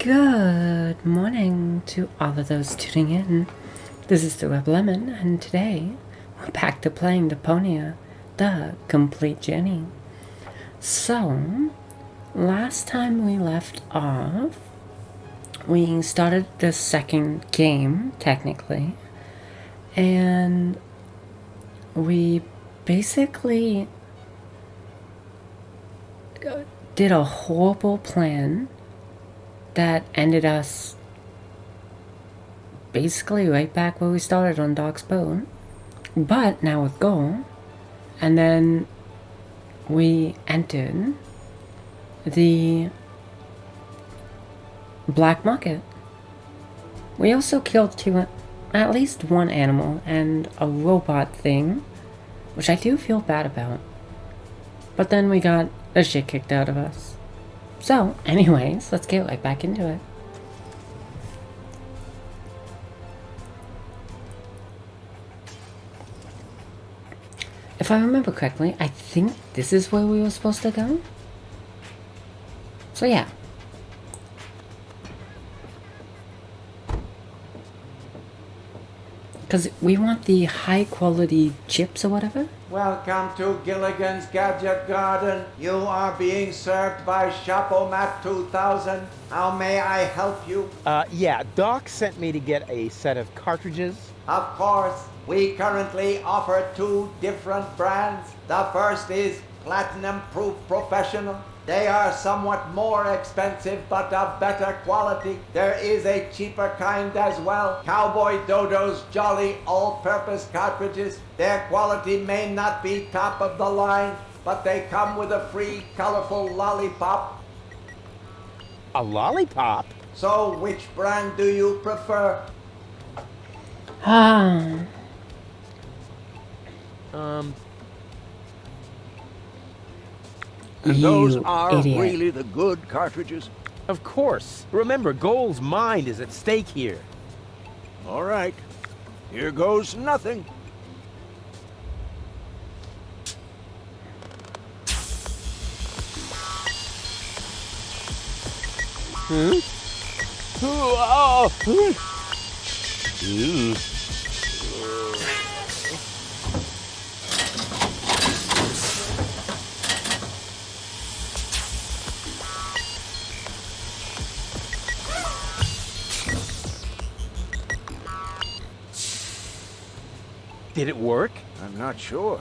Good morning to all of those tuning in. This is the Rebel Lemon, and today we're back to playing Deponia The Complete Journey. So, last time we left off, we started the second game, technically, and we basically did a horrible plan that ended us basically right back where we started on Doc's boat, but now with gold. And then we entered the black market. We also killed at least one animal and a robot thing, which I do feel bad about. But then we got the shit kicked out of us. So, anyways, let's get right back into it. If I remember correctly, I think this is where we were supposed to go. So yeah. Because we want the high quality chips or whatever. Welcome to Gilligan's Gadget Garden. You are being served by Shopomat 2000. How may I help you? Yeah, Doc sent me to get a set of cartridges. Of course, we currently offer two different brands. The first is Platinum Proof Professional. They are somewhat more expensive, but of better quality. There is a cheaper kind as well. Cowboy Dodo's Jolly All-Purpose Cartridges. Their quality may not be top of the line, but they come with a free colorful lollipop. A lollipop? So which brand do you prefer? And those You are idiot. really the good cartridges? Of course. Remember, Goal's mind is at stake here. All right. Here goes nothing. Did it work? I'm not sure.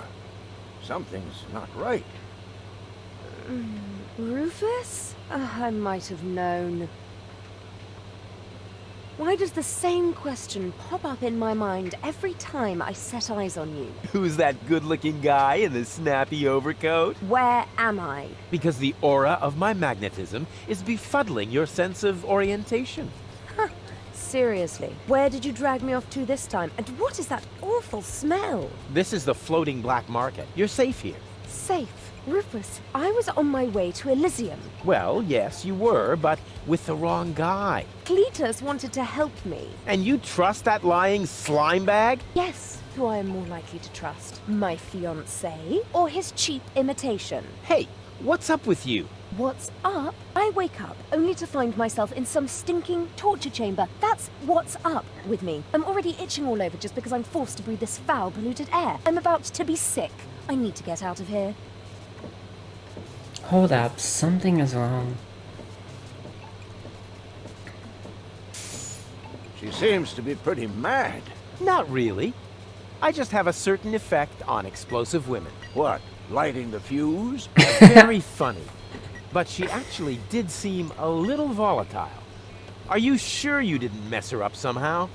Something's not right. Rufus? I might have known. Why does the same question pop up in my mind every time I set eyes on you? Who's that good-looking guy in the snappy overcoat? Where am I? Because the aura of my magnetism is befuddling your sense of orientation. Seriously, where did you drag me off to this time? And what is that awful smell? This is the floating black market. You're safe here. Safe. Rufus, I was on my way to Elysium. Well, yes, you were, but with the wrong guy. Cletus wanted to help me. And you trust that lying slime bag? Yes, who I am more likely to trust. My fiance or his cheap imitation? Hey, what's up with you? What's up? I wake up only to find myself in some stinking torture chamber. That's what's up with me. I'm already itching all over just because I'm forced to breathe this foul, polluted air. I'm about to be sick. I need to get out of here. Hold up, something is wrong. She seems to be pretty mad. Not really. I just have a certain effect on explosive women. What, lighting the fuse? Very funny. But she actually did seem a little volatile. Are you sure you didn't mess her up somehow?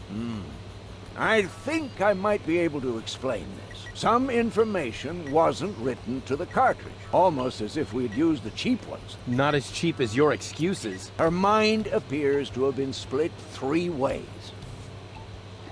I think I might be able to explain this. Some information wasn't written to the cartridge, almost as if we'd used the cheap ones. Not as cheap as your excuses. Her mind appears to have been split 3 ways.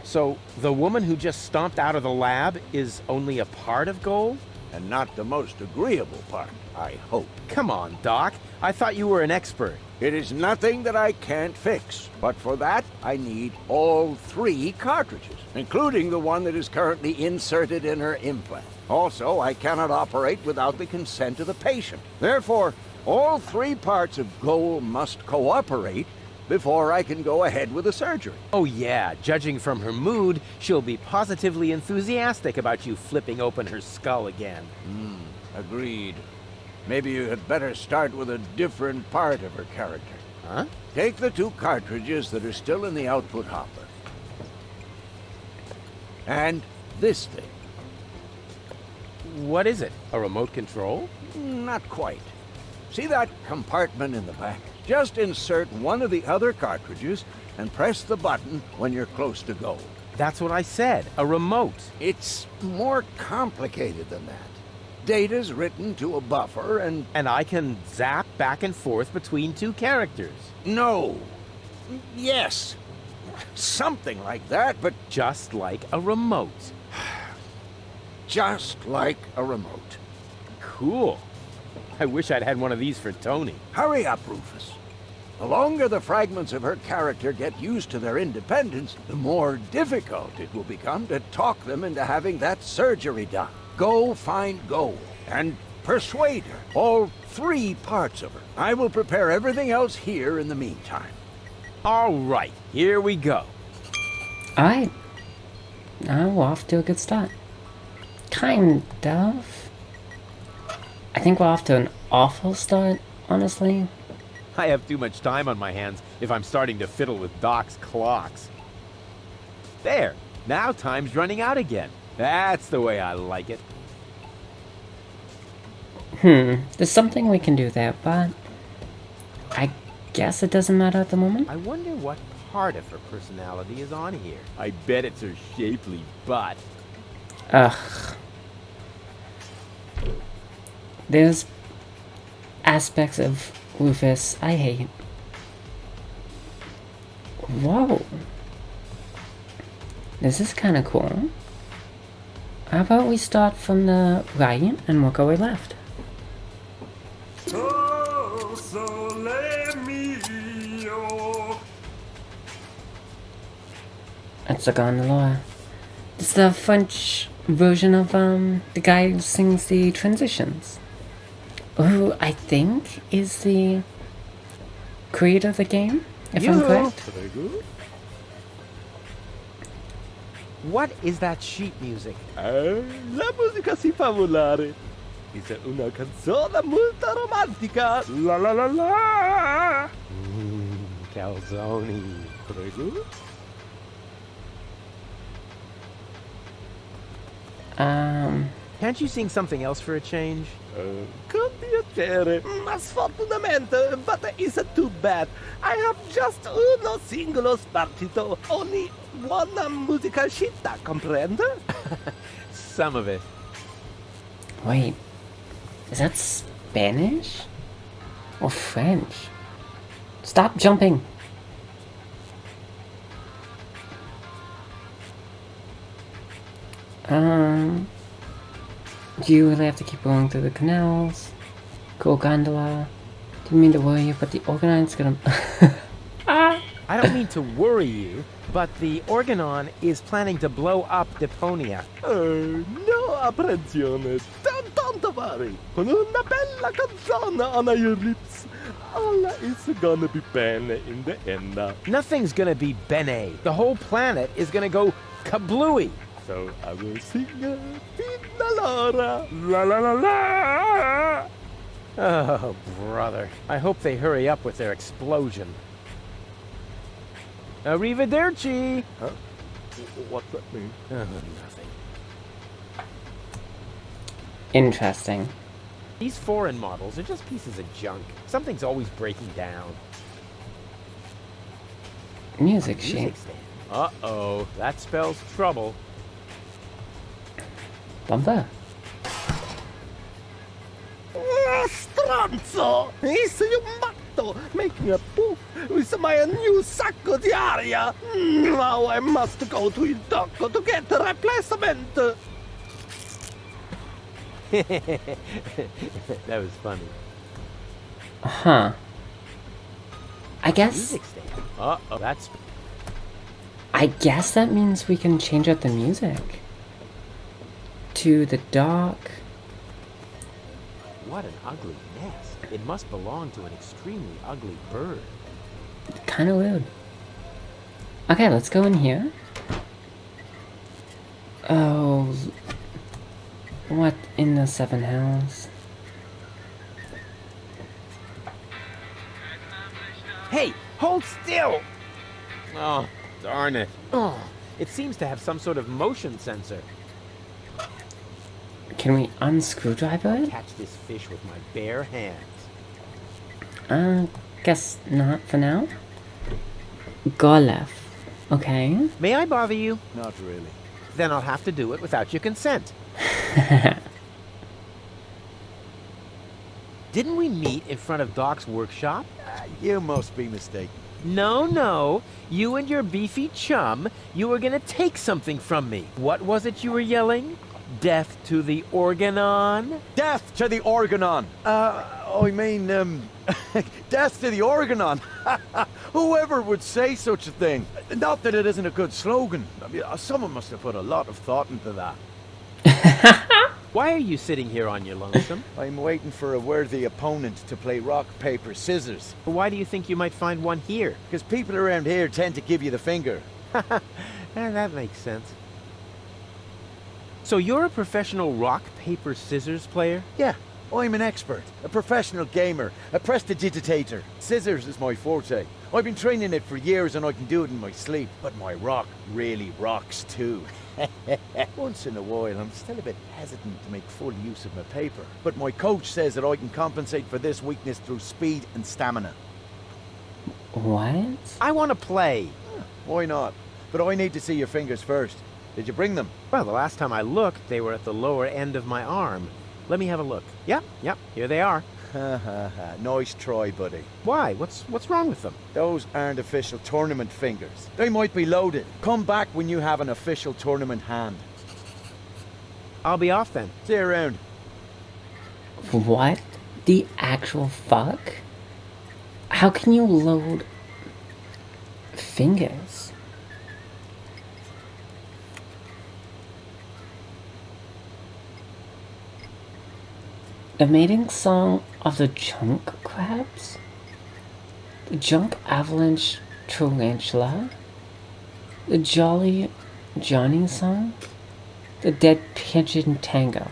So, the woman who just stomped out of the lab is only a part of Goal? And not the most agreeable part, I hope. Come on, Doc. I thought you were an expert. It is nothing that I can't fix, but for that, I need all 3 cartridges, including the one that is currently inserted in her implant. Also, I cannot operate without the consent of the patient. Therefore, all 3 parts of Goal must cooperate before I can go ahead with the surgery. Oh yeah, judging from her mood, she'll be positively enthusiastic about you flipping open her skull again. Agreed. Maybe you had better start with a different part of her character. Huh? Take the 2 cartridges that are still in the output hopper. And this thing. What is it? A remote control? Not quite. See that compartment in the back? Just insert one of the other cartridges and press the button when you're close to go. That's what I said, a remote. It's more complicated than that. Data's written to a buffer and... And I can zap back and forth between 2 characters. No. Yes. Something like that, but Just like a remote. just like a remote. Cool. I wish I'd had one of these for Tony. Hurry up, Rufus. The longer the fragments of her character get used to their independence, the more difficult it will become to talk them into having that surgery done. Go find Gold and persuade her. All 3 parts of her. I will prepare everything else here in the meantime. All right, here we go. Alright. Now we're off to a good start. Kind of. I think we're off to an awful start, honestly. I have too much time on my hands if I'm starting to fiddle with Doc's clocks. There, now time's running out again. That's the way I like it. There's something we can do there, but I guess it doesn't matter at the moment. I wonder what part of her personality is on here. I bet it's her shapely butt. Ugh. There's aspects of Rufus I hate. Whoa. This is kind of cool. How about we start from the right and work our way left? It's a gondola. It's the French version of the guy who sings the transitions. Who I think is the creator of the game, if I'm correct. Very good. What is that sheet music? La musica si fa volare. Dice una canzone molto romantica. La la la la. Calzone. Prego. Can't you sing something else for a change? Con piacere, ma sfortunatamente, but it's too bad. I have just uno singolo spartito, only one musica scitta, comprende? Some of it. Wait, is that Spanish? Or French? Stop jumping! Do you really have to keep going through the canals? Cool gondola. Didn't mean to worry you, but the Orgonite's gonna... I don't mean to worry you, but the Organon is planning to blow up Deponia. No apprensione, don't worry. Con una bella canzone on your lips, all is gonna be bene in the end. Nothing's gonna be bene. The whole planet is gonna go kablooey. So I will sing Fina Laura, la la la la. Oh, brother. I hope they hurry up with their explosion. Arrivederci! Huh? What's that mean? Nothing. Interesting. These foreign models are just pieces of junk. Something's always breaking down. Music sheet. Music stand. Uh-oh, that spells trouble. Bumper. Stronzo! Sei un matto! Making a poof with my new sacco di aria! Now I must go to il doctor to get a replacement! That was funny. Huh. I guess... Music stand. Uh-oh, that's... I guess that means we can change up the music. To the dark. What an ugly nest. It must belong to an extremely ugly bird. Kind of weird. Okay, let's go in here. Oh, what in the seven hells? Hey, hold still! Oh, darn it. Oh, it seems to have some sort of motion sensor. Can we unscrewdriver it? Catch this fish with my bare hands. Guess not for now. Golef. Okay. May I bother you? Not really. Then I'll have to do it without your consent. Didn't we meet in front of Doc's workshop? You must be mistaken. No. You and your beefy chum, you were gonna take something from me. What was it you were yelling? Death to the Organon? Death to the Organon! Death to the Organon! Whoever would say such a thing? Not that it isn't a good slogan. I mean, someone must have put a lot of thought into that. Why are you sitting here on your lonesome? I'm waiting for a worthy opponent to play rock, paper, scissors. Why do you think you might find one here? Because people around here tend to give you the finger. That makes sense. So you're a professional rock, paper, scissors player? Yeah, I'm an expert, a professional gamer, a prestidigitator. Scissors is my forte. I've been training it for years and I can do it in my sleep. But my rock really rocks too. Once in a while, I'm still a bit hesitant to make full use of my paper. But my coach says that I can compensate for this weakness through speed and stamina. What? I want to play. Why not? But I need to see your fingers first. Did you bring them? Well, the last time I looked, they were at the lower end of my arm. Let me have a look. Yep, here they are. Nice try, buddy. Why? What's wrong with them? Those aren't official tournament fingers. They might be loaded. Come back when you have an official tournament hand. I'll be off then. See you around. What the actual fuck? How can you load fingers? The mating song of the junk crabs? The junk avalanche tarantula? The jolly Johnny song? The dead pigeon tango?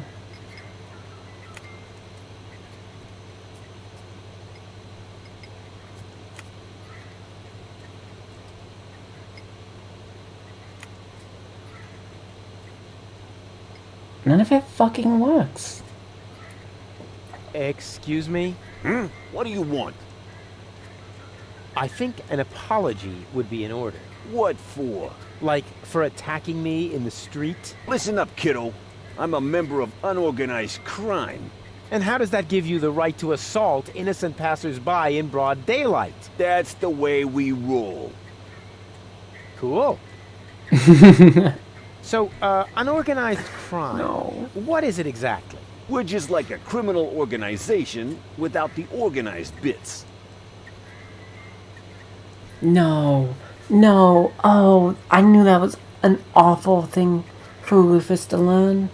None of it fucking works. Excuse me? What do you want? I think an apology would be in order. What for? Like, for attacking me in the street? Listen up, kiddo. I'm a member of unorganized crime. And how does that give you the right to assault innocent passers-by in broad daylight? That's the way we roll. Cool. So, unorganized crime. No. What is it exactly? We're just like a criminal organization without the organized bits. No. Oh, I knew that was an awful thing for Rufus to learn.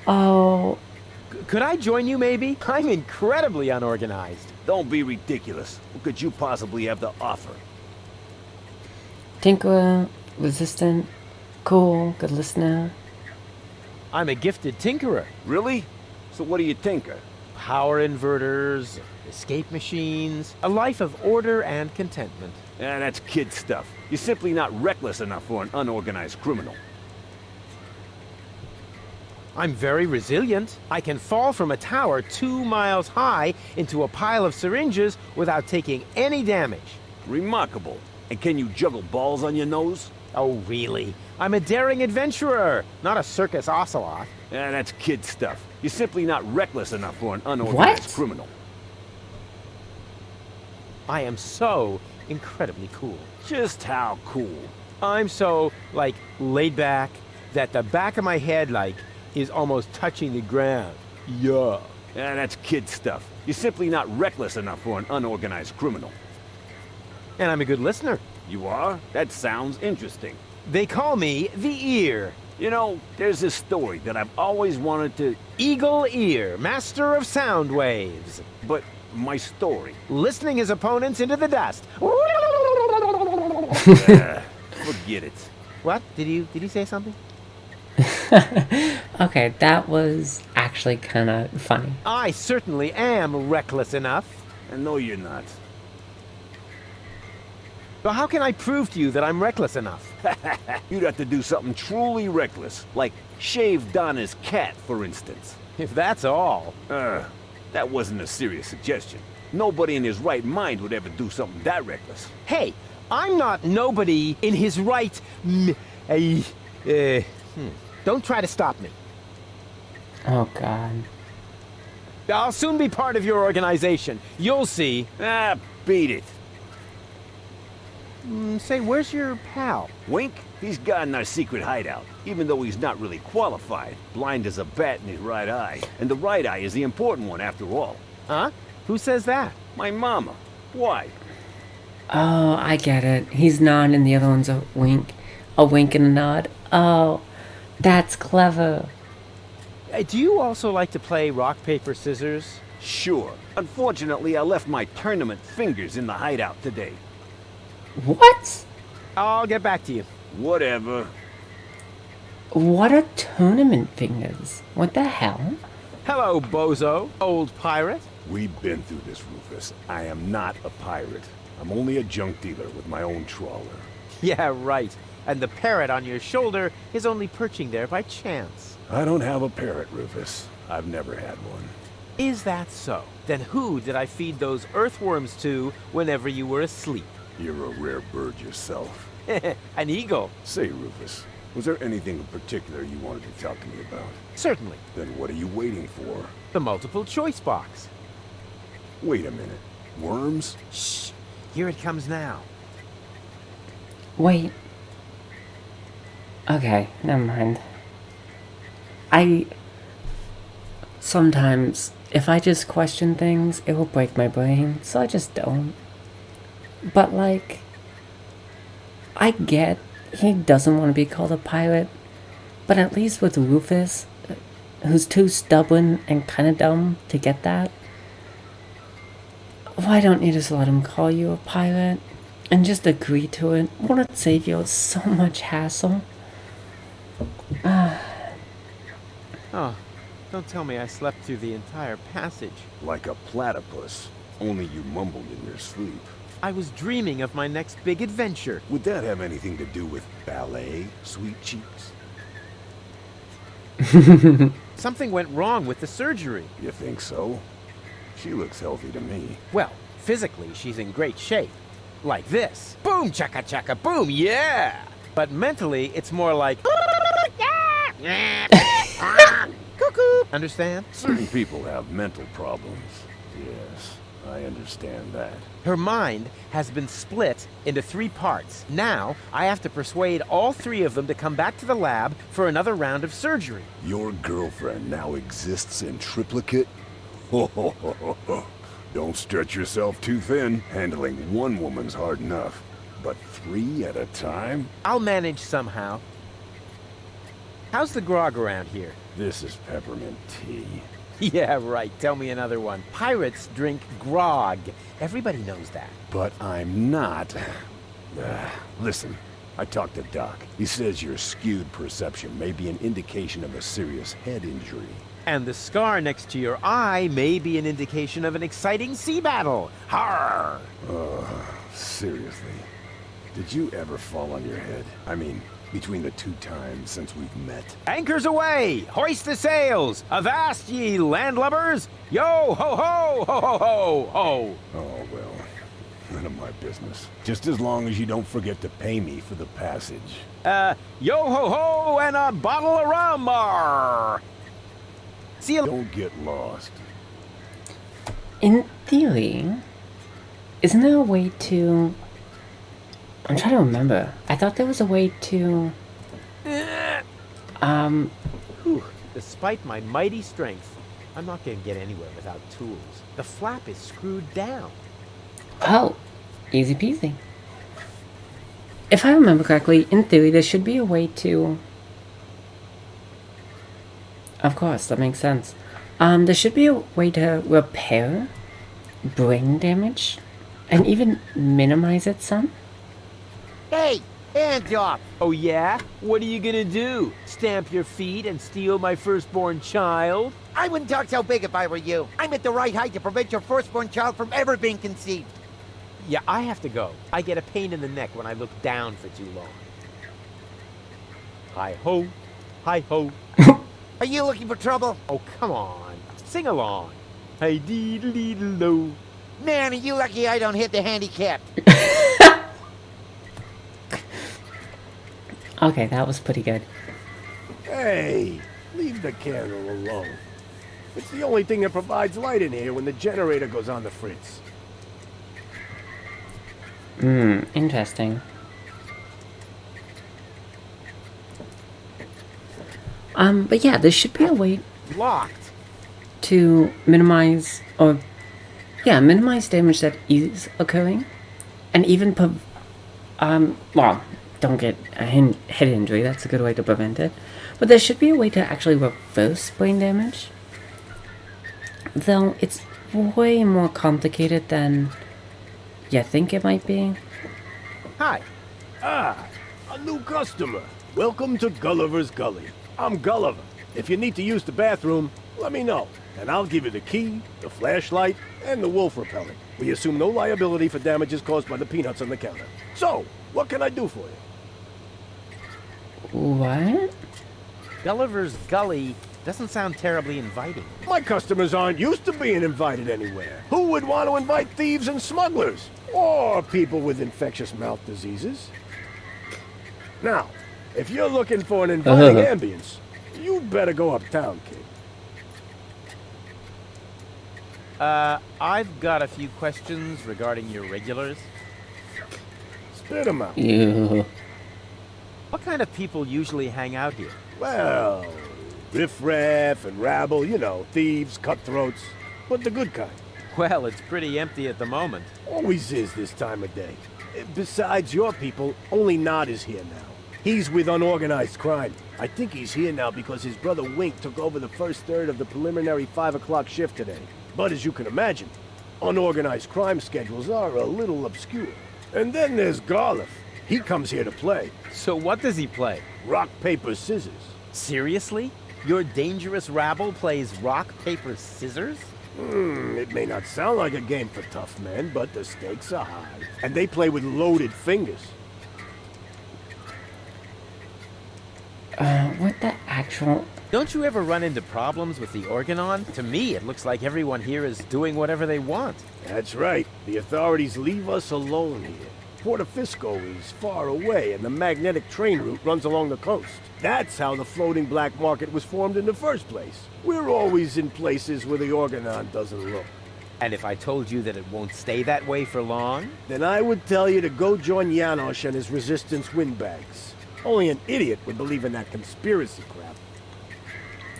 Oh. Could I join you, maybe? I'm incredibly unorganized. Don't be ridiculous. What could you possibly have to offer? Tinkerer, resistant, cool, good listener. I'm a gifted tinkerer. Really? So what do you tinker? Power inverters, escape machines, a life of order and contentment. That's kid stuff. You're simply not reckless enough for an unorganized criminal. I'm very resilient. I can fall from a tower 2 miles high into a pile of syringes without taking any damage. Remarkable. And can you juggle balls on your nose? Oh, really? I'm a daring adventurer, not a circus ocelot. That's kid stuff. You're simply not reckless enough for an unorganized criminal. I am so incredibly cool. Just how cool? I'm so, like, laid back that the back of my head, like, is almost touching the ground. Yeah. That's kid stuff. You're simply not reckless enough for an unorganized criminal. And I'm a good listener. You are? That sounds interesting. They call me the Ear. You know, there's this story that I've always wanted to... Eagle Ear, master of sound waves. But my story... Listening his opponents into the dust. Forget it. What? Did you say something? Okay, that was actually kind of funny. I certainly am reckless enough. And no, you're not. So how can I prove to you that I'm reckless enough? You'd have to do something truly reckless, like shave Donna's cat, for instance. If that's all. That wasn't a serious suggestion. Nobody in his right mind would ever do something that reckless. Hey, I'm not nobody in his right. Don't try to stop me. Oh, God. I'll soon be part of your organization. You'll see. Beat it. Say, where's your pal? Wink, he's got in our secret hideout, even though he's not really qualified. Blind as a bat in his right eye. And the right eye is the important one after all. Huh? Who says that? My mama. Why? Oh, I get it. He's nodding and the other one's a wink. A wink and a nod. Oh, that's clever. Do you also like to play rock, paper, scissors? Sure. Unfortunately, I left my tournament fingers in the hideout today. What? I'll get back to you. Whatever. What are tournament fingers? What the hell? Hello, bozo, old pirate. We've been through this, Rufus. I am not a pirate. I'm only a junk dealer with my own trawler. Yeah, right. And the parrot on your shoulder is only perching there by chance. I don't have a parrot, Rufus. I've never had one. Is that so? Then who did I feed those earthworms to whenever you were asleep? You're a rare bird yourself. An eagle. Say, Rufus, was there anything in particular you wanted to talk to me about? Certainly. Then what are you waiting for? The multiple choice box. Wait a minute. Worms? Shh. Here it comes now. Wait. Okay, never mind. Sometimes, if I just question things, it will break my brain, so I just don't. But, like, I get he doesn't want to be called a pirate, but at least with Rufus, who's too stubborn and kind of dumb to get that, why don't you just let him call you a pirate and just agree to it? Won't it save you so much hassle? Oh, don't tell me I slept through the entire passage. Like a platypus. Only you mumbled in your sleep. I was dreaming of my next big adventure. Would that have anything to do with ballet, sweet cheeks? Something went wrong with the surgery. You think so? She looks healthy to me. Well, physically, she's in great shape. Like this. Boom, chaka chaka, boom, yeah! But mentally, it's more like... Cuckoo! Understand? Certain people have mental problems. Yes, I understand that. Her mind has been split into 3 parts. Now, I have to persuade all 3 of them to come back to the lab for another round of surgery. Your girlfriend now exists in triplicate? Don't stretch yourself too thin. Handling one woman's hard enough. But 3 at a time? I'll manage somehow. How's the grog around here? This is peppermint tea. Yeah, right. Tell me another one. Pirates drink grog. Everybody knows that. But I'm not. Listen, I talked to Doc. He says your skewed perception may be an indication of a serious head injury. And the scar next to your eye may be an indication of an exciting sea battle. Harr! Seriously. Did you ever fall on your head? I mean, between the 2 times since we've met. Anchors away! Hoist the sails! Avast ye landlubbers! Yo ho ho ho ho ho ho! Oh, well, none of my business. Just as long as you don't forget to pay me for the passage. Yo ho ho and a bottle of rum! Arr. See you. Don't get lost. In theory, isn't there a way to... I'm trying to remember. I thought there was a way to... Whew. Despite my mighty strength, I'm not going to get anywhere without tools. The flap is screwed down. Oh, easy peasy. If I remember correctly, in theory, there should be a way to... Of course, that makes sense. There should be a way to repair brain damage and even minimize it some. Hands off! Oh yeah? What are you gonna do? Stamp your feet and steal my firstborn child? I wouldn't talk so big if I were you. I'm at the right height to prevent your firstborn child from ever being conceived. Yeah, I have to go. I get a pain in the neck when I look down for too long. Hi-ho, hi-ho. Are you looking for trouble? Oh, come on. Sing along. Hi-dee-dee-dee-lo. Man, are you lucky I don't hit the handicap. Okay, that was pretty good. Hey, leave the candle alone. It's the only thing that provides light in here when the generator goes on the fritz. Interesting. But yeah, there should be a way Locked. to minimize minimize damage that is occurring, and even well, don't get a head injury. That's a good way to prevent it. But there should be a way to actually reverse brain damage, though it's way more complicated than you think it might be. Hi. Ah, a new customer. Welcome to Gulliver's Gully. I'm Gulliver. If you need to use the bathroom, let me know, and I'll give you the key, the flashlight, and the wolf repellent. We assume no liability for damages caused by the peanuts on the counter. So, what can I do for you? What? Gulliver's Gully doesn't sound terribly inviting. My customers aren't used to being invited anywhere. Who would want to invite thieves and smugglers? Or people with infectious mouth diseases? Now, if you're looking for an inviting ambience, you'd better go uptown, kid. I've got a few questions regarding your regulars. Spit 'em out. Ew. What kind of people usually hang out here? Well, riff-raff and rabble, you know, thieves, cutthroats, but the good kind. Well, it's pretty empty at the moment. Always is this time of day. Besides your people, only Nod is here now. He's with unorganized crime. I think he's here now because his brother Wink took over the first third of the preliminary 5 o'clock shift today. But as you can imagine, unorganized crime schedules are a little obscure. And then there's Garliff. He comes here to play. So what does he play? Rock, paper, scissors. Seriously? Your dangerous rabble plays rock, paper, scissors? It may not sound like a game for tough men, but the stakes are high. And they play with loaded fingers. What the actual... Don't you ever run into problems with the Organon? To me, it looks like everyone here is doing whatever they want. That's right. The authorities leave us alone here. Porto Fisco is far away, and the magnetic train route runs along the coast. That's how the floating black market was formed in the first place. We're always in places where the Organon doesn't look. And if I told you that it won't stay that way for long? Then I would tell you to go join Janosch and his resistance windbags. Only an idiot would believe in that conspiracy crap.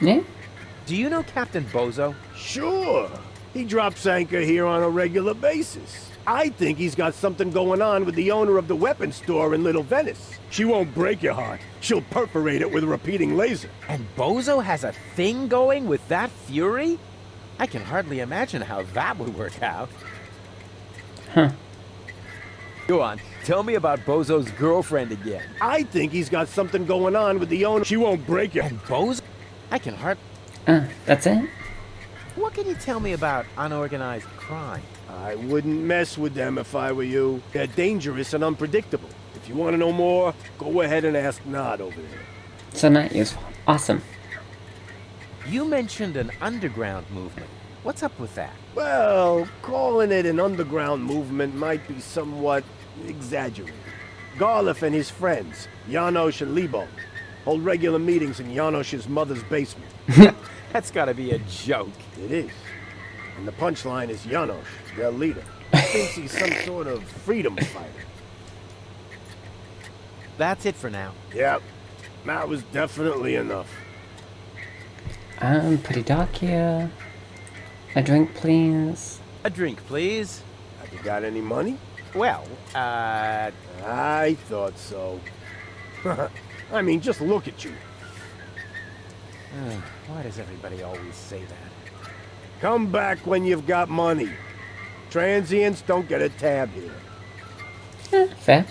Yeah? Do you know Captain Bozo? Sure. He drops anchor here on a regular basis. I think he's got something going on with the owner of the weapons store in Little Venice. She won't break your heart. She'll perforate it with a repeating laser. And Bozo has a thing going with that fury? I can hardly imagine how that would work out. Huh. Go on, tell me about Bozo's girlfriend again. I think he's got something going on with the owner. She won't break your... And Bozo? I can hardly... That's it? What can you tell me about unorganized crime? I wouldn't mess with them if I were you. They're dangerous and unpredictable. If you want to know more, go ahead and ask Nod over there. So not useful. Awesome. You mentioned an underground movement. What's up with that? Well, calling it an underground movement might be somewhat exaggerated. Garliff and his friends, Janosch and Lebo, hold regular meetings in Janosch's mother's basement. That's gotta be a joke. It is. And the punchline is Janosch, their leader. Thinks he's some sort of freedom fighter. That's it for now. Yep. That was definitely enough. Pretty dark here. A drink, please. A drink, please. Have you got any money? Well, I thought so. I mean, just look at you. Why does everybody always say that? Come back when you've got money. Transients don't get a tab here. Fair.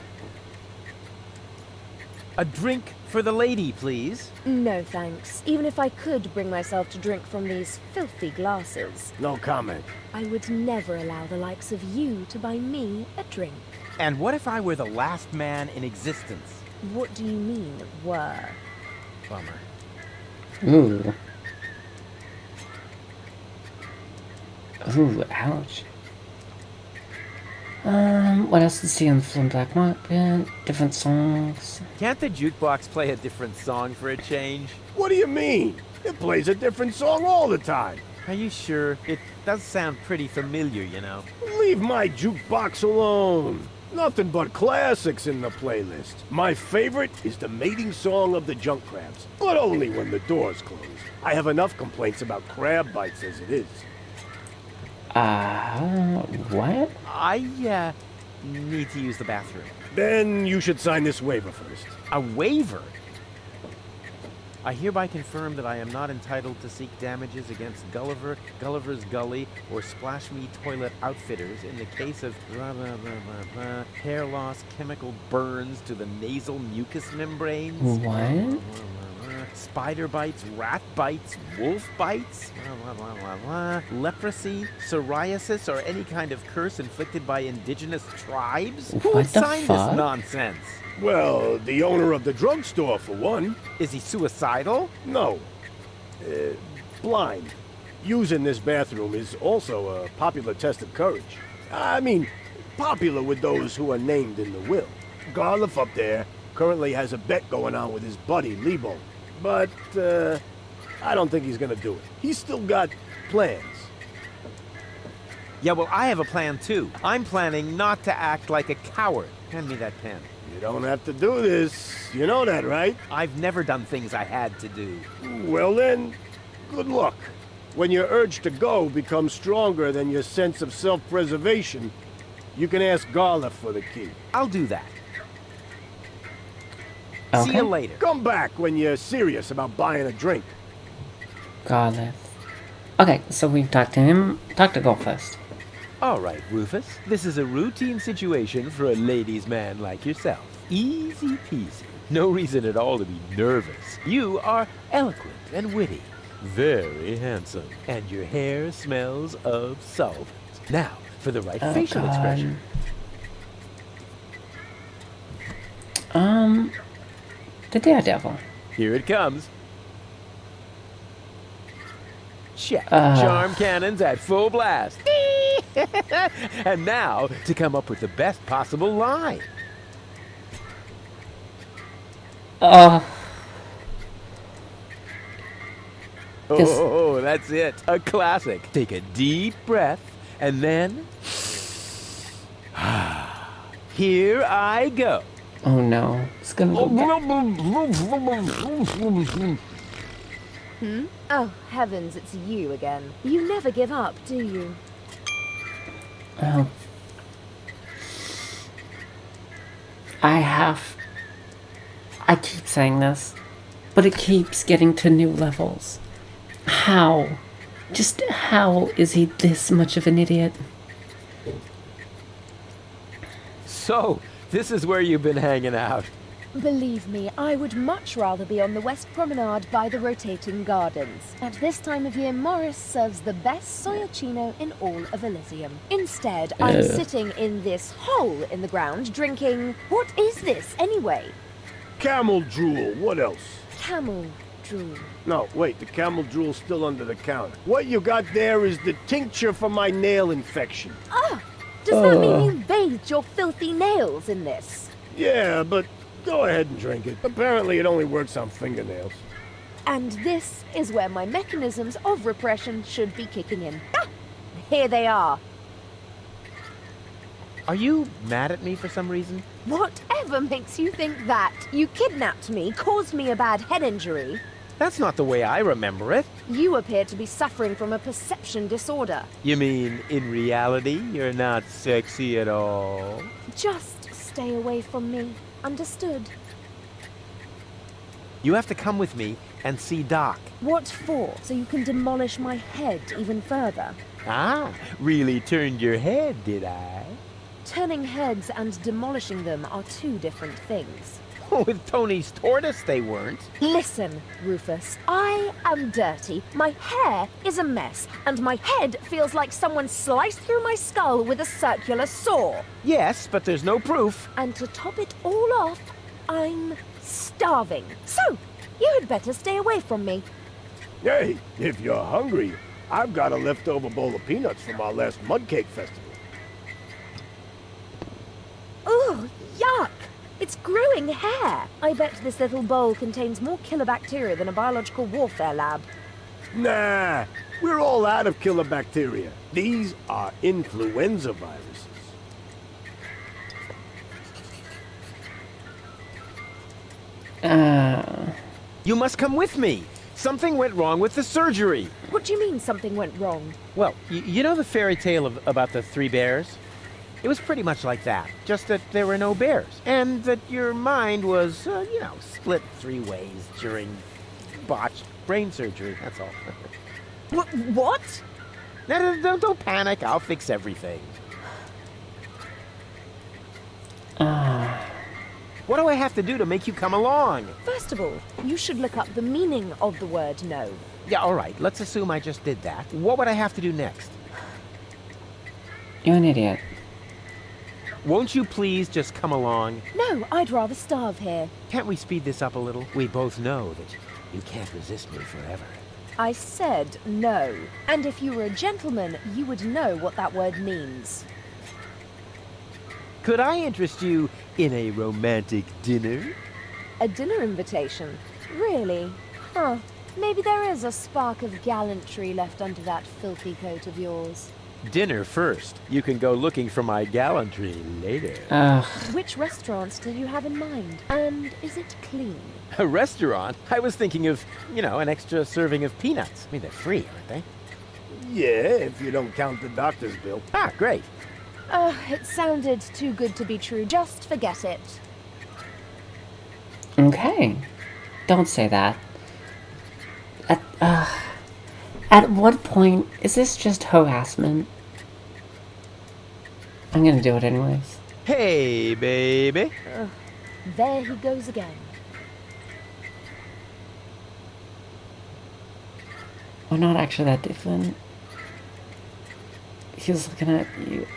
A drink for the lady, please. No thanks. Even if I could bring myself to drink from these filthy glasses, No comment. I would never allow the likes of you to buy me a drink. And what if I were the last man in existence? What do you mean, were? Bummer. Ooh. Ooh, ouch. What else is he on the Film Black Market? Different songs. Can't the jukebox play a different song for a change? What do you mean? It plays a different song all the time. Are you sure? It does sound pretty familiar, you know. Leave my jukebox alone. Nothing but classics in the playlist. My favorite is the mating song of the junk crabs, but only when the doors close. I have enough complaints about crab bites as it is. What? I need to use the bathroom. Then you should sign this waiver first. A waiver? I hereby confirm that I am not entitled to seek damages against Gulliver, Gulliver's Gully, or Splash Me Toilet Outfitters in the case of blah, blah, blah, blah, blah, hair loss, chemical burns to the nasal mucous membranes. What? Blah, blah, blah, blah, spider bites, rat bites, wolf bites, blah, blah, blah, blah, blah, leprosy, psoriasis, or any kind of curse inflicted by indigenous tribes? Who What would the sign fuck? this nonsense? Well, the owner of the drugstore, for one. Is he suicidal? No. Blind. Using this bathroom is also a popular test of courage. I mean, popular with those who are named in the will. Garliff up there currently has a bet going on with his buddy, Lebo. But, I don't think he's gonna do it. He's still got plans. Yeah, well, I have a plan too. I'm planning not to act like a coward. Hand me that pen. You don't have to do this. You know that, right? I've never done things I had to do. Well then, good luck. When your urge to go becomes stronger than your sense of self-preservation, you can ask Garliff for the key. I'll do that. Okay. See you later. Come back when you're serious about buying a drink. Garliff. Okay, so we've talked to him. Talk to Gold first. All right, Rufus. This is a routine situation for a ladies' man like yourself. Easy peasy. No reason at all to be nervous. You are eloquent and witty. Very handsome. And your hair smells of solvent. Now, for the right facial expression. The Daredevil. Here it comes. Check. Charm cannons at full blast. And now, to come up with the best possible line. Yes. Oh, that's it. A classic. Take a deep breath, and then... Here I go. Oh no. It's gonna go back. Oh, heavens, it's you again. You never give up, do you? Oh. I keep saying this, but it keeps getting to new levels. How? Just how is he this much of an idiot? So, this is where you've been hanging out. Believe me, I would much rather be on the West Promenade by the rotating gardens. At this time of year, Morris serves the best soyocino in all of Elysium. Instead, I'm sitting in this hole in the ground drinking... What is this, anyway? Camel drool, what else? Camel drool. No, wait, the camel drool's still under the counter. What you got there is the tincture for my nail infection. Ah! Does that mean you bathed your filthy nails in this? Yeah, but go ahead and drink it. Apparently it only works on fingernails. And this is where my mechanisms of repression should be kicking in. Ah! Here they are. Are you mad at me for some reason? Whatever makes you think that? You kidnapped me, caused me a bad head injury. That's not the way I remember it. You appear to be suffering from a perception disorder. You mean, in reality, you're not sexy at all? Just stay away from me. Understood? You have to come with me and see Doc. What for? So you can demolish my head even further? Ah, really turned your head, did I? Turning heads and demolishing them are two different things. With Tony's tortoise, they weren't. Listen, Rufus, I am dirty, my hair is a mess, and my head feels like someone sliced through my skull with a circular saw. Yes, but there's no proof. And to top it all off, I'm starving. So, you had better stay away from me. Hey, if you're hungry, I've got a leftover bowl of peanuts from our last mud cake festival. Ooh, yuck! It's growing hair. I bet this little bowl contains more killer bacteria than a biological warfare lab. Nah, we're all out of killer bacteria. These are influenza viruses. You must come with me. Something went wrong with the surgery. What do you mean something went wrong? Well, you know the fairy tale about the 3 bears? It was pretty much like that, just that there were no bears, and that your mind was, split 3 ways during botched brain surgery, that's all. What? No, don't panic, I'll fix everything. What do I have to do to make you come along? First of all, you should look up the meaning of the word no. Yeah, all right, let's assume I just did that. What would I have to do next? You're an idiot. Won't you please just come along? No, I'd rather starve here. Can't we speed this up a little? We both know that you can't resist me forever. I said no. And if you were a gentleman, you would know what that word means. Could I interest you in a romantic dinner? A dinner invitation? Really? Huh. Maybe there is a spark of gallantry left under that filthy coat of yours. Dinner first. You can go looking for my gallantry later. Which restaurants did you have in mind? And is it clean? A restaurant? I was thinking of, an extra serving of peanuts. I mean, they're free, aren't they? Yeah, if you don't count the doctor's bill. Ah, great. It sounded too good to be true. Just forget it. Okay. Don't say that. At what point is this just harassment? I'm gonna do it anyways. Hey, baby. There he goes again. We're not actually that different. He was looking at you.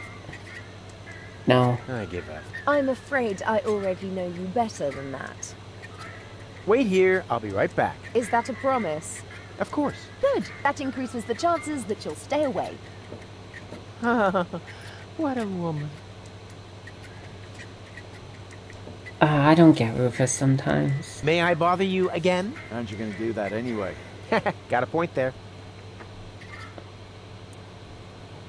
No. I give up. I'm afraid I already know you better than that. Wait here. I'll be right back. Is that a promise? Of course. Good. That increases the chances that you'll stay away. What a woman. I don't get Rufus sometimes. May I bother you again? Aren't you going to do that anyway? Got a point there.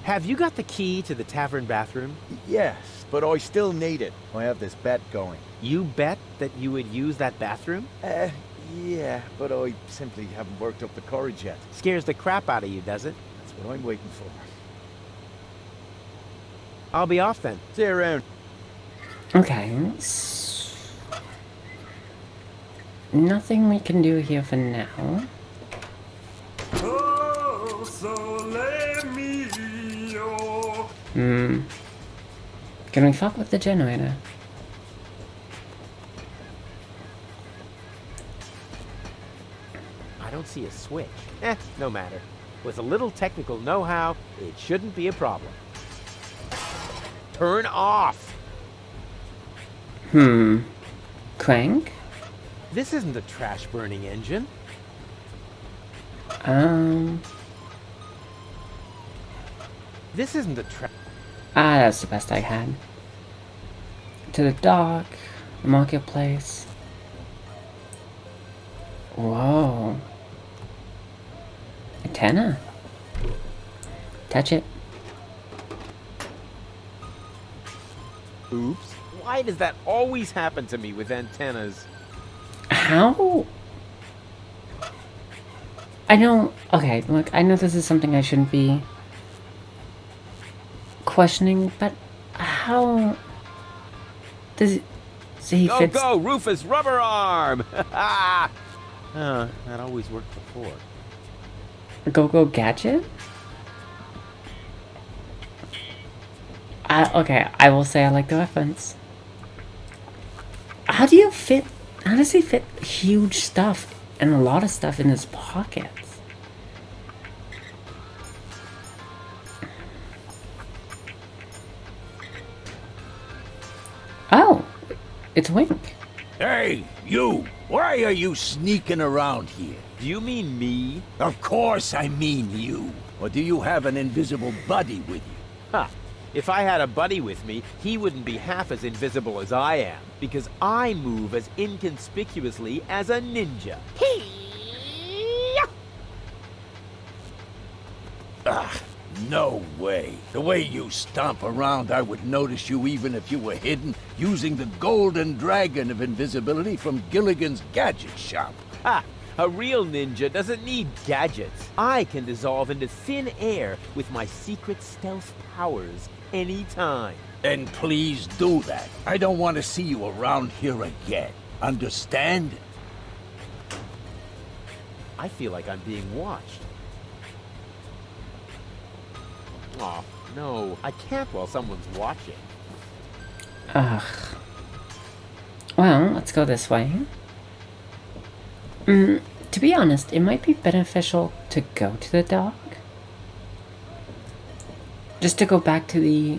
Have you got the key to the tavern bathroom? Yes, but I still need it. I have this bet going. You bet that you would use that bathroom? Yeah, but I simply haven't worked up the courage yet. Scares the crap out of you, does it? That's what I'm waiting for. I'll be off then. See you around. Okay. Nothing we can do here for now. Can we fuck with the generator? I don't see a switch. No matter. With a little technical know-how, it shouldn't be a problem. Turn off! Crank? This isn't a trash-burning engine. This isn't a That's the best I had. To the dock, the marketplace. Whoa. Antenna. Touch it. Oops. Why does that always happen to me with antennas? How? I don't... Okay, look, I know this is something I shouldn't be questioning, but how does he Go, fits... go, Rufus, rubber arm! That always worked before. Go gadget? Okay, I will say I like the reference. How do you fit How does he fit huge stuff and a lot of stuff in his pockets? Oh, it's Wink. Hey, you! Why are you sneaking around here? Do you mean me? Of course I mean you. Or do you have an invisible buddy with you? Ha! If I had a buddy with me, he wouldn't be half as invisible as I am, because I move as inconspicuously as a ninja. Ah, no way. The way you stomp around, I would notice you even if you were hidden using the golden dragon of invisibility from Gilligan's Gadget Shop. Ha! A real ninja doesn't need gadgets. I can dissolve into thin air with my secret stealth powers anytime. Then please do that. I don't want to see you around here again. Understand? I feel like I'm being watched. Aw, no. I can't while someone's watching. Ugh. Well, let's go this way. To be honest, it might be beneficial to go to the dock. Just to go back to the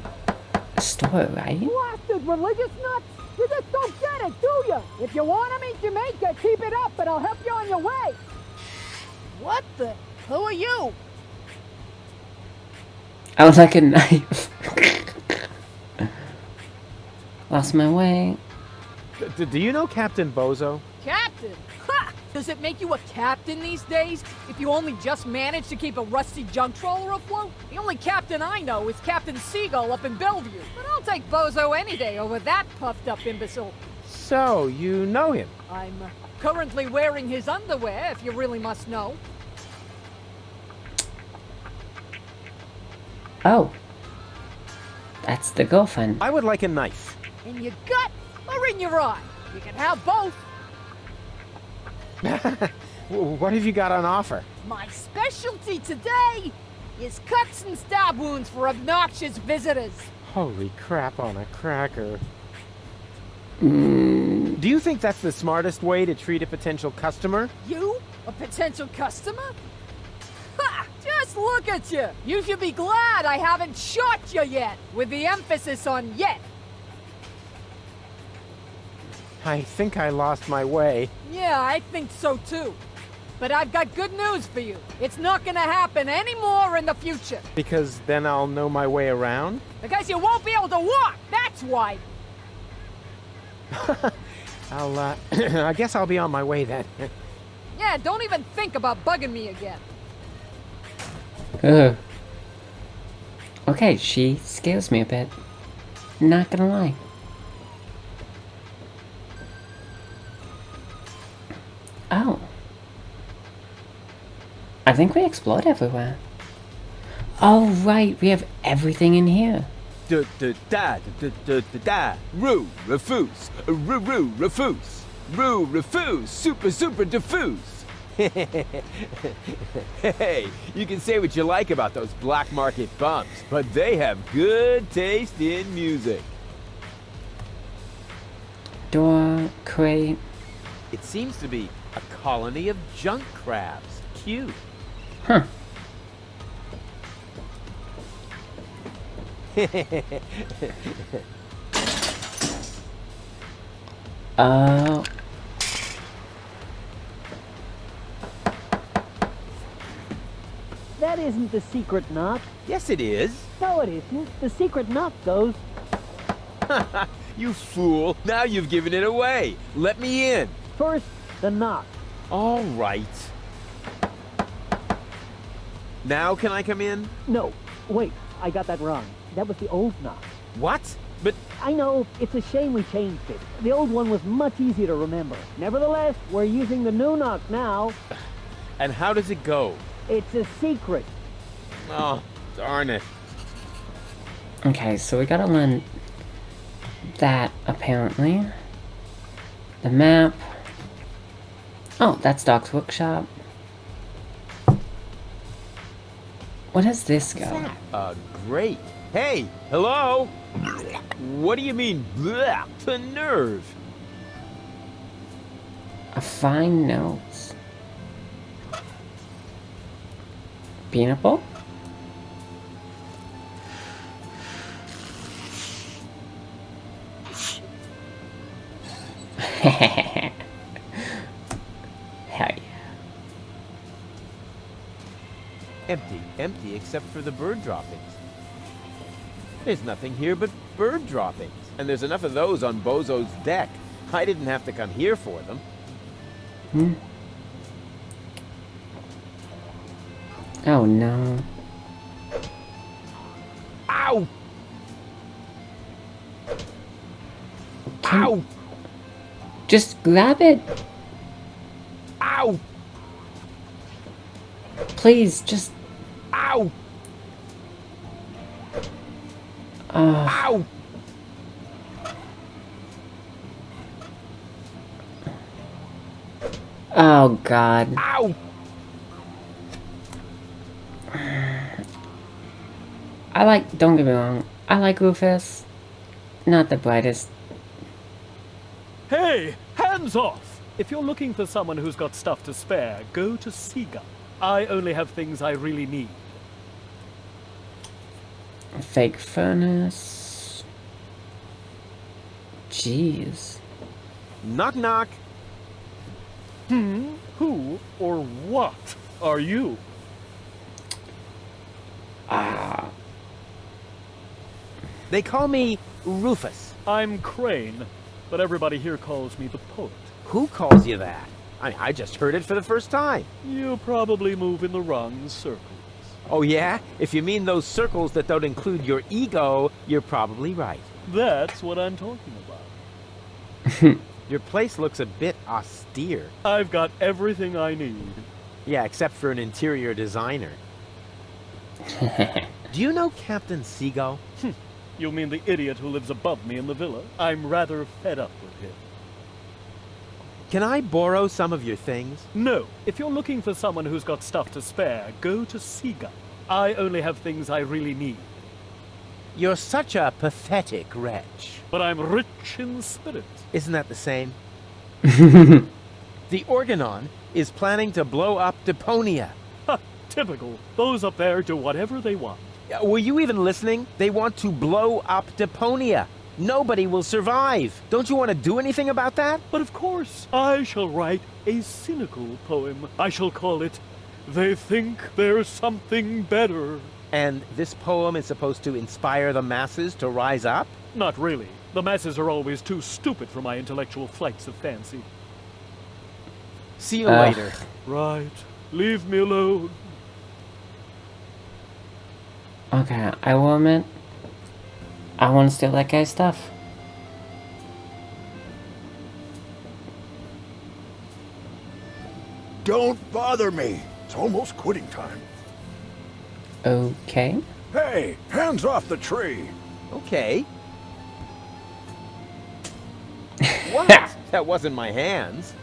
store, right? Blasted religious nuts! You just don't get it, do you? If you want to meet Jamaica, keep it up and I'll help you on your way. What the? Who are you? I would like a knife. Lost my way. Do you know Captain Bozo? Captain? Ha! Does it make you a captain these days? If you only just manage to keep a rusty junk trawler afloat? The only captain I know is Captain Seagull up in Bellevue. But I'll take Bozo any day over that puffed up imbecile. So, you know him? I'm currently wearing his underwear, if you really must know. Oh. That's the girlfriend. I would like a knife. In your gut or in your eye? You can have both. What have you got on offer? My specialty today is cuts and stab wounds for obnoxious visitors. Holy crap on a cracker. Do you think that's the smartest way to treat a potential customer? You? A potential customer? Ha! Just look at you! You should be glad I haven't shot you yet, with the emphasis on yet. I think I lost my way. Yeah, I think so too. But I've got good news for you. It's not gonna happen anymore in the future. Because then I'll know my way around? Because you won't be able to walk, that's why. I guess I'll be on my way then. Yeah, don't even think about bugging me again. Ugh. Okay, she scares me a bit. Not gonna lie. Oh. I think we explored everywhere. Oh, right, we have everything in here. Roo, Rufus. Roo, Rufus. Roo, Rufus. Super diffuse. Hey, you can say what you like about those black market bums, but they have good taste in music. Door, crate. It seems to be a colony of junk crabs. Cute. Huh. That isn't the secret knock. Yes, it is. No, it isn't. The secret knock goes... You fool. Now you've given it away. Let me in. First, the knock. All right. Now can I come in? No, wait, I got that wrong. That was the old knock. What? But I know, it's a shame we changed it. The old one was much easier to remember. Nevertheless, we're using the new knock now. and how does it go? It's a secret. Oh, darn it. Okay, so we gotta learn that, apparently. The map. Oh, that's Doc's workshop. What does this go? Great. Hey, hello? What do you mean, bleh, to nerve? A fine nose. Peanut ball? Hell yeah. Empty, empty except for the bird droppings. There's nothing here but bird droppings. And there's enough of those on Bozo's deck. I didn't have to come here for them. Oh no. Ow! Ow! Just grab it. Ow! Please, just... Ow! Uh, Ow! oh god. Ow! Don't get me wrong, I like Rufus. Not the brightest. Hey, hands off! If you're looking for someone who's got stuff to spare, go to Seagull. I only have things I really need. Fake furnace. Jeez. Knock knock. Who or what are you? They call me Rufus. I'm Crane, but everybody here calls me the poet. Who calls you that? I just heard it for the first time. You probably move in the wrong circles. Oh yeah? If you mean those circles that don't include your ego, you're probably right. That's what I'm talking about. Your place looks a bit austere. I've got everything I need. Yeah, except for an interior designer. Do you know Captain Seagull? You mean the idiot who lives above me in the villa? I'm rather fed up with him. Can I borrow some of your things? No. If you're looking for someone who's got stuff to spare, go to Seagull. I only have things I really need. You're such a pathetic wretch. But I'm rich in spirit. Isn't that the same? The Organon is planning to blow up Deponia. Ha! Typical. Those up there do whatever they want. Were you even listening? They want to blow up Deponia. Nobody will survive. Don't you want to do anything about that? But of course, I shall write a cynical poem. I shall call it, They Think There's Something Better. And this poem is supposed to inspire the masses to rise up? Not really. The masses are always too stupid for my intellectual flights of fancy. See you later. Right. Leave me alone. Okay, I will admit, I want to steal that guy's stuff. Don't bother me. It's almost quitting time. Okay. Hey, hands off the tree. Okay. What? That wasn't my hands.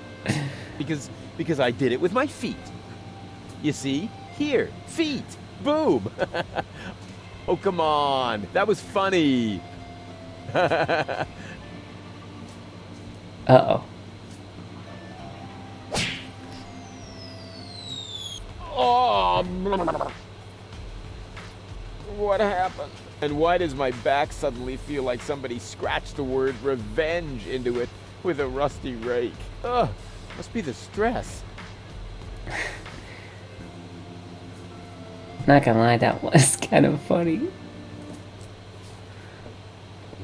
Because I did it with my feet. You see? Here. Feet. Boom. Oh, come on. That was funny. Uh-oh. Oh. What happened? And why does my back suddenly feel like somebody scratched the word revenge into it with a rusty rake? Ugh. Must be the stress. Not gonna lie, that was kind of funny.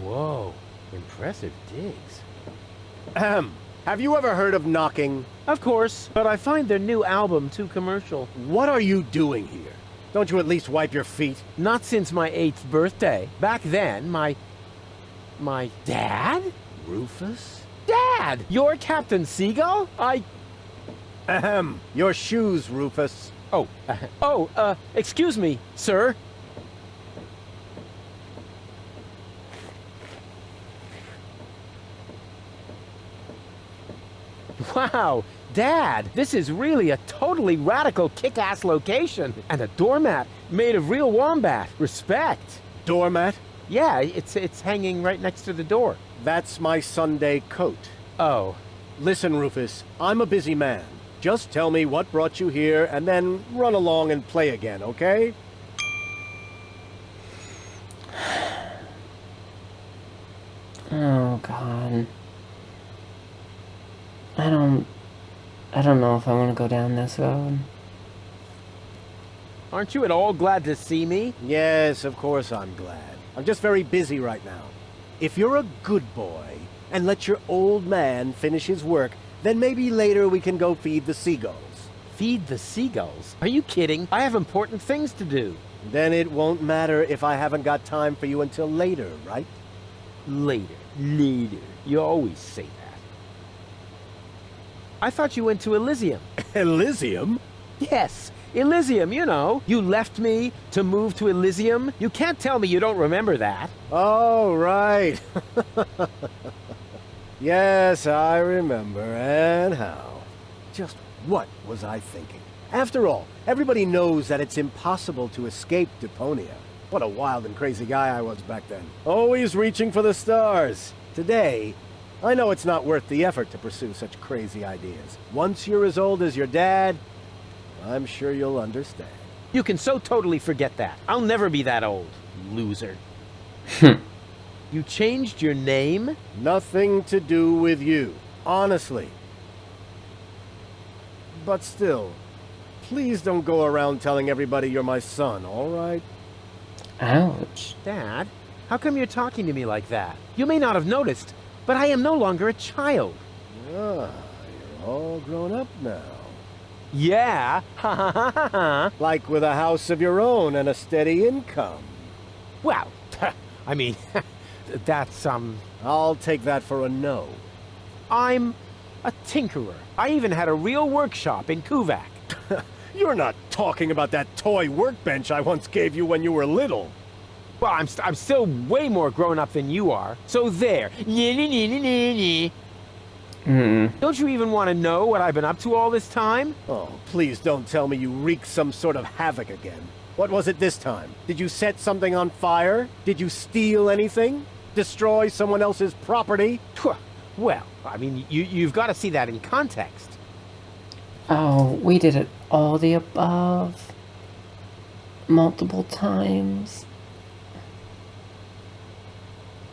Whoa. Impressive digs. Ahem. Have you ever heard of knocking? Of course, but I find their new album too commercial. What are you doing here? Don't you at least wipe your feet? Not since my 8th birthday. Back then, my dad? Rufus? Dad! You're Captain Seagull? Ahem. Your shoes, Rufus. Excuse me, sir. Wow, Dad, this is really a totally radical kick-ass location. And a doormat made of real wombat. Respect. Doormat? Yeah, it's hanging right next to the door. That's my Sunday coat. Oh, Listen, Rufus, I'm a busy man. Just tell me what brought you here, and then run along and play again, okay? Oh, God. I don't know if I want to go down this road. Aren't you at all glad to see me? Yes, of course I'm glad. I'm just very busy right now. If you're a good boy, and let your old man finish his work, then maybe later we can go feed the seagulls. Feed the seagulls? Are you kidding? I have important things to do. Then it won't matter if I haven't got time for you until later, right? Later. You always say that. I thought you went to Elysium. Elysium? Yes, Elysium, you know. You left me to move to Elysium. You can't tell me you don't remember that. Oh, right. Yes, I remember, and how. Just what was I thinking? After all, everybody knows that it's impossible to escape Deponia. What a wild and crazy guy I was back then. Always reaching for the stars. Today, I know it's not worth the effort to pursue such crazy ideas. Once you're as old as your dad, I'm sure you'll understand. You can so totally forget that. I'll never be that old, loser. You changed your name? Nothing to do with you, honestly. But still, please don't go around telling everybody you're my son, all right? Ouch. Dad, how come you're talking to me like that? You may not have noticed, but I am no longer a child. Ah, you're all grown up now. Yeah, ha ha ha ha ha. Like with a house of your own and a steady income. Well, I mean, that's, I'll take that for a no. I'm a tinkerer. I even had a real workshop in Kuvak. You're not talking about that toy workbench I once gave you when you were little. Well, I'm still way more grown up than you are. So there. Don't you even want to know what I've been up to all this time? Oh, please don't tell me you wreaked some sort of havoc again. What was it this time? Did you set something on fire? Did you steal anything? Destroy someone else's property? Well, I mean, you've got to see that in context. Oh, we did it all the above. Multiple times.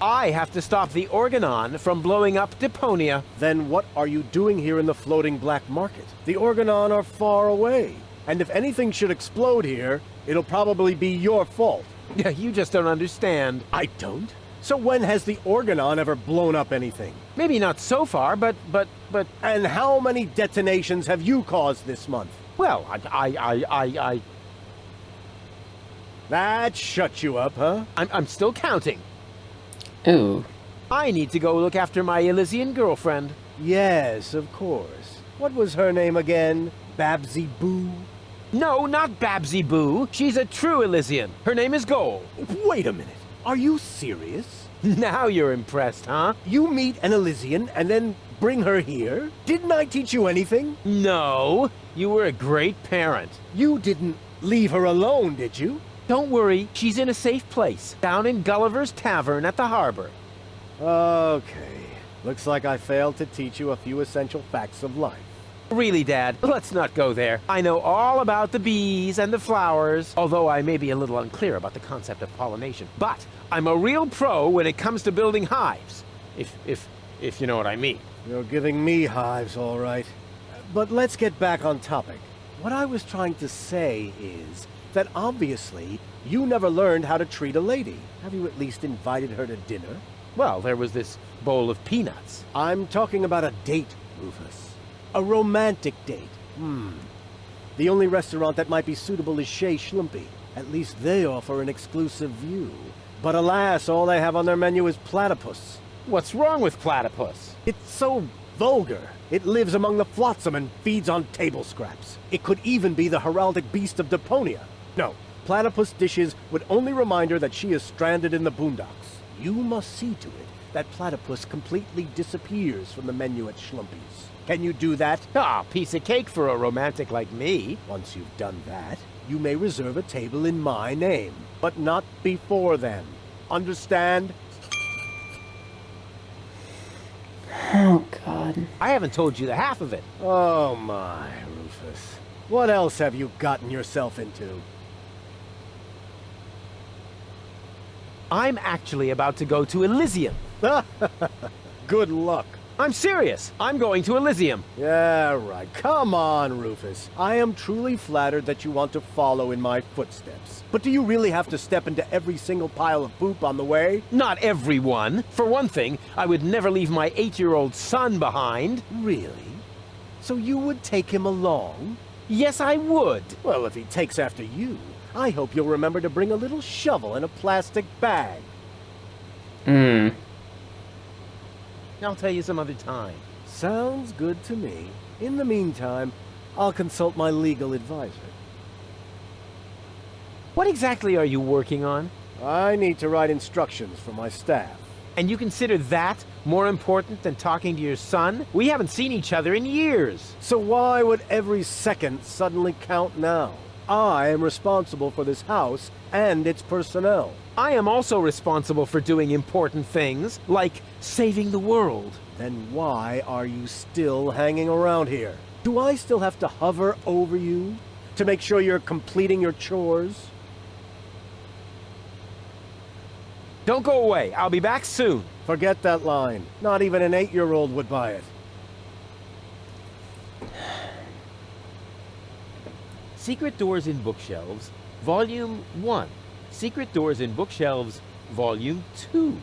I have to stop the Organon from blowing up Deponia. Then what are you doing here in the floating black market? The Organon are far away. And if anything should explode here, it'll probably be your fault. Yeah, you just don't understand. I don't? So when has the Organon ever blown up anything? Maybe not so far, but... And how many detonations have you caused this month? Well, That shut you up, huh? I'm still counting. Ooh. I need to go look after my Elysian girlfriend. Yes, of course. What was her name again? Babsy Boo? No, not Babsy Boo. She's a true Elysian. Her name is Goal. Wait a minute. Are you serious? Now you're impressed, huh? You meet an Elysian and then bring her here? Didn't I teach you anything? No. You were a great parent. You didn't leave her alone, did you? Don't worry. She's in a safe place. Down in Gulliver's Tavern at the harbor. Okay. Looks like I failed to teach you a few essential facts of life. Really, Dad, let's not go there. I know all about the bees and the flowers, although I may be a little unclear about the concept of pollination. But I'm a real pro when it comes to building hives, if you know what I mean. You're giving me hives, all right. But let's get back on topic. What I was trying to say is that obviously you never learned how to treat a lady. Have you at least invited her to dinner? Well, there was this bowl of peanuts. I'm talking about a date, Rufus. A romantic date. The only restaurant that might be suitable is Chez Schlumpy. At least they offer an exclusive view. But alas, all they have on their menu is platypus. What's wrong with platypus? It's so vulgar. It lives among the flotsam and feeds on table scraps. It could even be the heraldic beast of Deponia. No, platypus dishes would only remind her that she is stranded in the boondocks. You must see to it that platypus completely disappears from the menu at Schlumpy's. Can you do that? Ah, piece of cake for a romantic like me. Once you've done that, you may reserve a table in my name, but not before then. Understand? Oh, God. dad. I haven't told you the half of it. Oh my, Rufus. What else have you gotten yourself into? I'm actually about to go to Elysium. Good luck. I'm serious. I'm going to Elysium. Yeah, right. Come on, Rufus. I am truly flattered that you want to follow in my footsteps. But do you really have to step into every single pile of poop on the way? Not everyone. For one thing, I would never leave my 8-year-old son behind. Really? So you would take him along? Yes, I would. Well, if he takes after you, I hope you'll remember to bring a little shovel and a plastic bag. I'll tell you some other time. Sounds good to me. In the meantime, I'll consult my legal advisor. What exactly are you working on? I need to write instructions for my staff. And you consider that more important than talking to your son? We haven't seen each other in years. So why would every second suddenly count now? I am responsible for this house and its personnel. I am also responsible for doing important things, like saving the world. Then why are you still hanging around here? Do I still have to hover over you to make sure you're completing your chores? Don't go away. I'll be back soon. Forget that line. Not even an 8-year-old would buy it. Secret Doors in Bookshelves, Volume 1. Secret Doors in Bookshelves, Volume 2.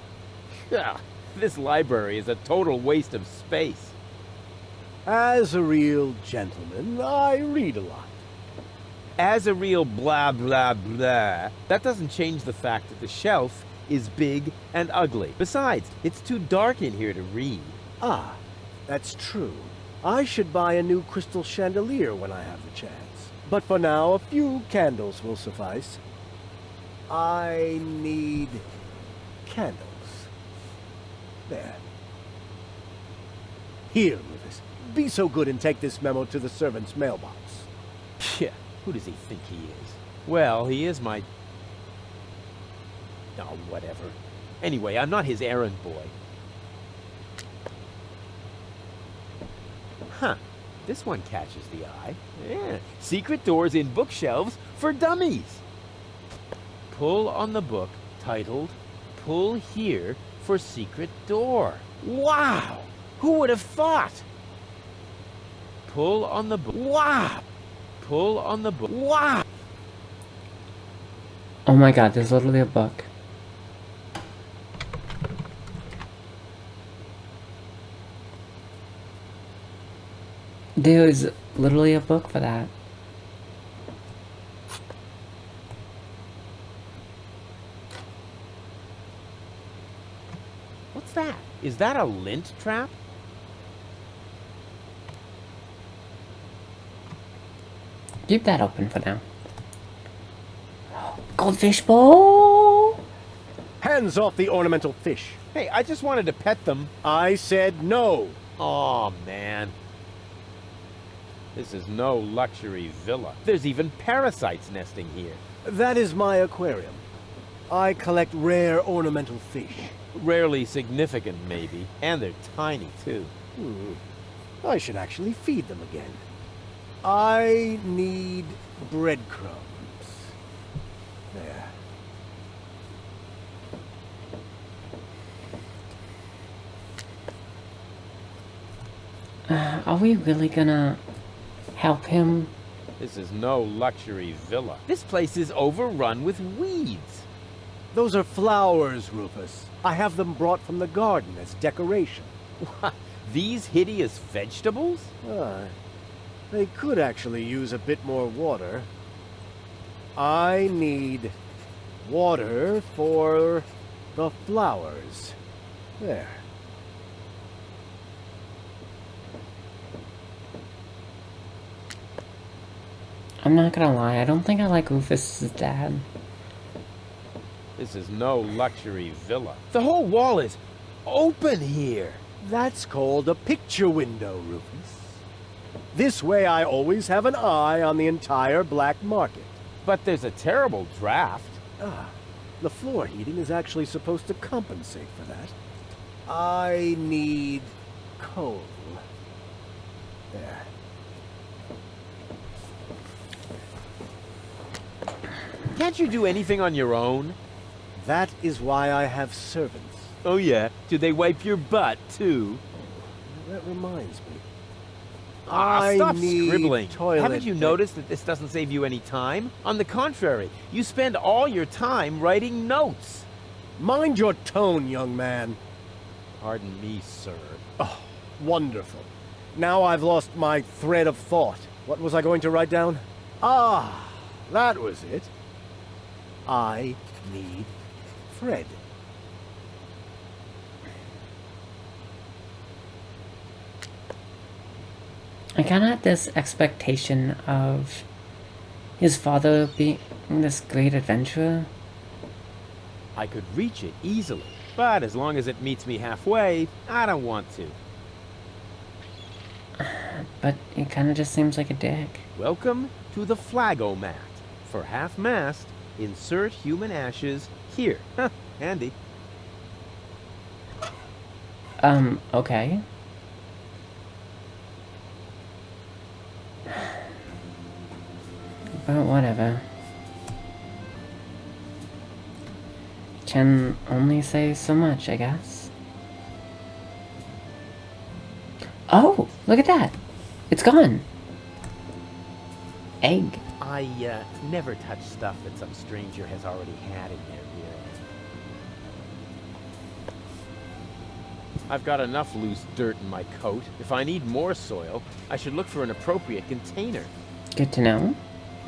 This library is a total waste of space. As a real gentleman, I read a lot. As a real blah blah blah, that doesn't change the fact that the shelf is big and ugly. Besides, it's too dark in here to read. Ah, that's true. I should buy a new crystal chandelier when I have the chance. But for now, a few candles will suffice. I need candles. There. Here, Rufus. Be so good and take this memo to the servant's mailbox. Yeah, who does he think he is? Well, he is my... Oh, whatever. Anyway, I'm not his errand boy. Huh. This one catches the eye. Yeah. Secret Doors in Bookshelves for Dummies. Pull on the book titled Pull Here for Secret Door. Wow! Who would have thought? Pull on the book. Wow! Pull on the book. Wow! Oh my god, there's literally a book. There's literally a book for that. What's that? Is that a lint trap? Keep that open for now. Goldfish bowl! Hands off the ornamental fish. Hey, I just wanted to pet them. I said no. Aw, man. This is no luxury villa. There's even parasites nesting here. That is my aquarium. I collect rare ornamental fish. Rarely significant, maybe. And they're tiny, too. I should actually feed them again. I need breadcrumbs. There. Are we really gonna help him? This is no luxury villa. This place is overrun with weeds. Those are flowers, Rufus. I have them brought from the garden as decoration. These hideous vegetables? They could actually use a bit more water. I need water for the flowers. There. I'm not gonna lie, I don't think I like Rufus's dad. This is no luxury villa. The whole wall is open here. That's called a picture window, Rufus. This way I always have an eye on the entire black market. But there's a terrible draft. The floor heating is actually supposed to compensate for that. I need coal. There. Can't you do anything on your own? That is why I have servants. Oh yeah? Do they wipe your butt, too? That reminds me. Stop need scribbling. toilet Haven't you noticed that this doesn't save you any time? On the contrary, you spend all your time writing notes. Mind your tone, young man. Pardon me, sir. Oh, wonderful. Now I've lost my thread of thought. What was I going to write down? Ah, that was it. I need Fred. I kind of had this expectation of his father being this great adventurer. I could reach it easily, but as long as it meets me halfway, I don't want to. But it kind of just seems like a dick. Welcome to the flagomat. For half-mast, insert human ashes here. Huh, handy. Okay. But whatever. Can only say so much, I guess. Oh, look at that. It's gone. Egg. I, never touch stuff that some stranger has already had in their rear end. I've got enough loose dirt in my coat. If I need more soil, I should look for an appropriate container. Good to know.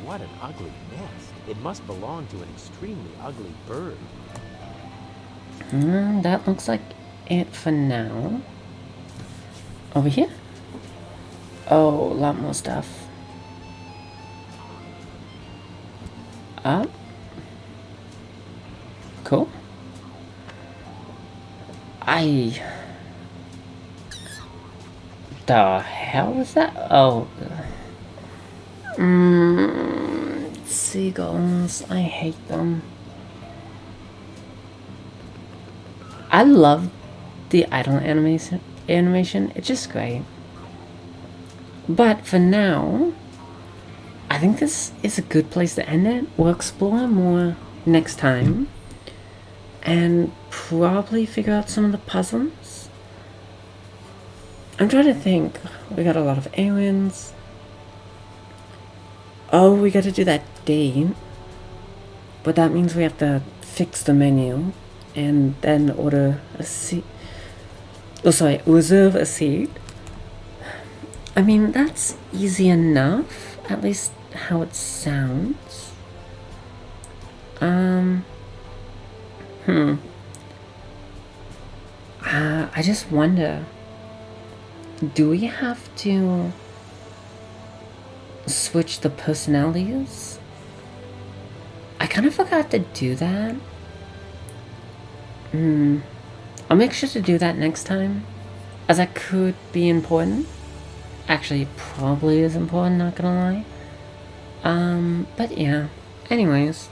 What an ugly nest. It must belong to an extremely ugly bird. That looks like it for now. Over here? Oh, a lot more stuff. Up. Cool. The hell was that? Oh. Seagulls. I hate them. I love the idle animation. It's just great. But for now, I think this is a good place to end it. We'll explore more next time. And probably figure out some of the puzzles. I'm trying to think. We got a lot of aliens. Oh, we got to do that date. But that means we have to fix the menu. And then order a seat. Oh, sorry, reserve a seat. I mean, that's easy enough. At least how it sounds. I just wonder. Do we have to switch the personalities? I kind of forgot to do that. I'll make sure to do that next time, as that could be important. Actually, it probably is important, not gonna lie. But yeah. Anyways,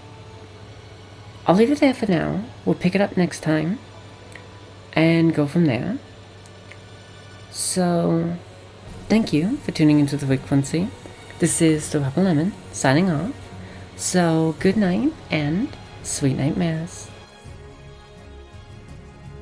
I'll leave it there for now. We'll pick it up next time and go from there. So, thank you for tuning into the frequency. This is the Rebel Lemon signing off. So, good night and sweet nightmares.